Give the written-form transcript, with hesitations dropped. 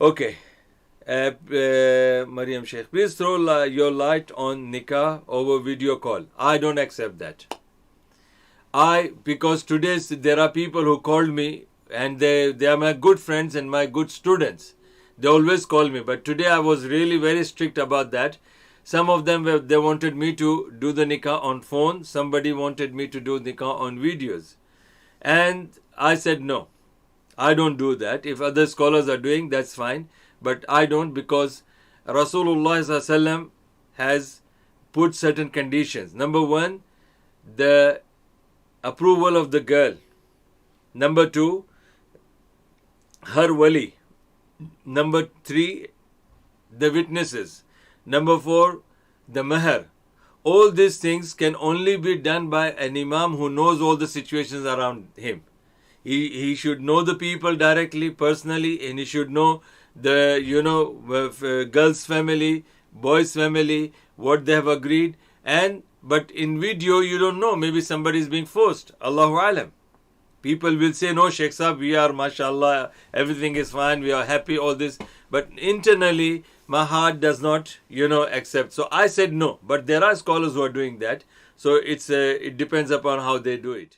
Okay. Mariam Sheikh, please throw your light on nikah over video call. I don't accept that. Because today there are people who called me and they are my good friends and my good students. They always call me. But today I was really very strict about that. Some of them they wanted me to do the nikah on phone. Somebody wanted me to do nikah on videos. And I said no. I don't do that. If other scholars are doing, that's fine. But I don't, because Rasulullah ﷺ has put certain conditions. Number one, the approval of the girl. Number two, her wali. Number three, the witnesses. Number four, the mahar. All these things can only be done by an imam who knows all the situations around him. He should know the people directly, personally, and he should know the girl's family, boy's family, what they have agreed. But in video you don't know. Maybe somebody is being forced. Allahu alam. People will say, no, Sheikh Sahab, we are, mashallah, everything is fine, we are happy, all this. But internally, my heart does not, accept. So I said no. But there are scholars who are doing that. So it depends upon how they do it.